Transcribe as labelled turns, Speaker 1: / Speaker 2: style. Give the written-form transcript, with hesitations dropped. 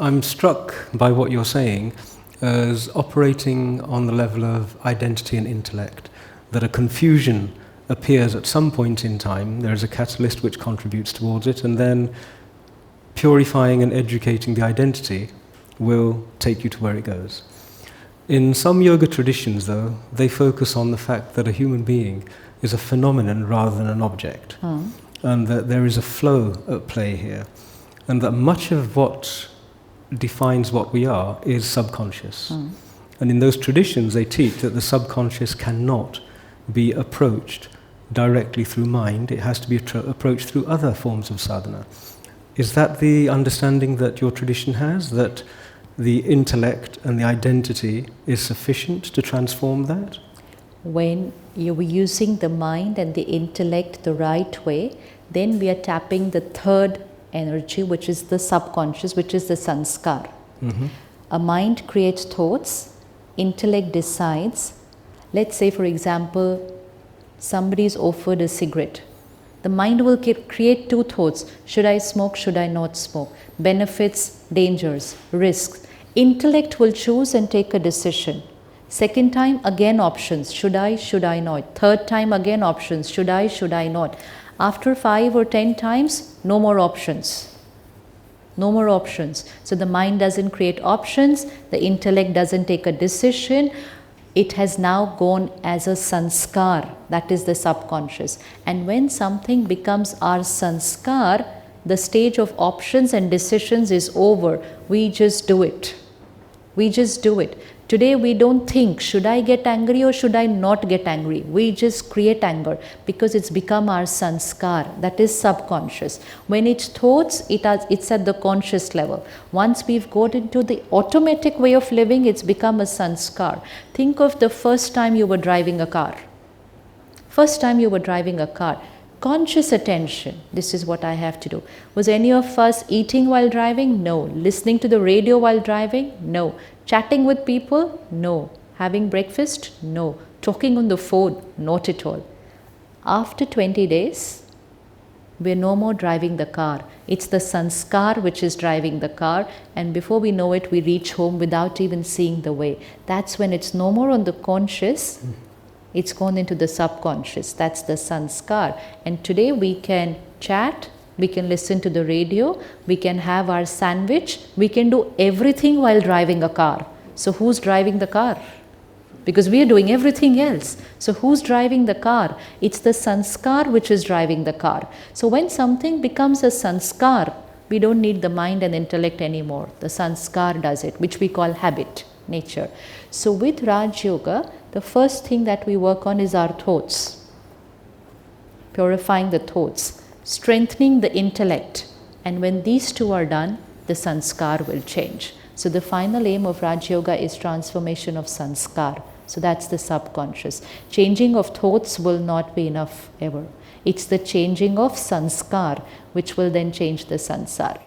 Speaker 1: I'm struck by what you're saying as operating on the level of identity and intellect, that a confusion appears at some point in time, there is a catalyst which contributes towards it, and then purifying and educating the identity will take you to where it goes. In some yoga traditions, though, they focus on the fact that a human being is a phenomenon rather than an object, and that there is a flow at play here, and that much of what defines what we are is subconscious. And in those traditions, they teach that the subconscious cannot be approached directly through mind, it has to be approached through other forms of sadhana. Is that the understanding that your tradition has, that the intellect and the identity is sufficient to transform that?
Speaker 2: When you're using the mind and the intellect the right way, then we are tapping the third energy, which is the subconscious, which is the sanskar. A mind creates thoughts, intellect decides. Let's say, for example, somebody is offered a cigarette. The mind will create two thoughts. Should I smoke? Should I not smoke? Benefits, dangers, risks. Intellect will choose and take a decision. Second time, again options. Should I not? Third time, again options. Should I not? After 5 or 10 times, no more options. No more options. So the mind doesn't create options, the intellect doesn't take a decision. It has now gone as a sanskar, that is the subconscious. And when something becomes our sanskar, the stage of options and decisions is over. We just do it. We just do it. Today we don't think, should I get angry or should I not get angry? We just create anger because it's become our sanskar, that is subconscious. When it's thoughts, it's at the conscious level. Once we've got into the automatic way of living, it's become a sanskar. Think of the first time you were driving a car. First time you were driving a car. Conscious attention, this is what I have to do. Was any of us eating while driving? No. Listening to the radio while driving? No. Chatting with people? No. Having breakfast? No. Talking on the phone? Not at all. After 20 days, we're no more driving the car. It's the sanskar which is driving the car, and before we know it, we reach home without even seeing the way. That's when it's no more on the conscious, it's gone into the subconscious. That's the sanskar. And today we can chat, we can listen to the radio, we can have our sandwich, we can do everything while driving a car. So who's driving the car? Because we are doing everything else. So who's driving the car? It's the sanskar which is driving the car. So when something becomes a sanskar, we don't need the mind and intellect anymore. The sanskar does it, which we call habit, nature. So with Raj Yoga, the first thing that we work on is our thoughts. Purifying the thoughts, strengthening the intellect. And when these two are done, the sanskar will change. So the final aim of Raj Yoga is transformation of sanskar. So that's the subconscious. Changing of thoughts will not be enough ever. It's the changing of sanskar which will then change the sansar.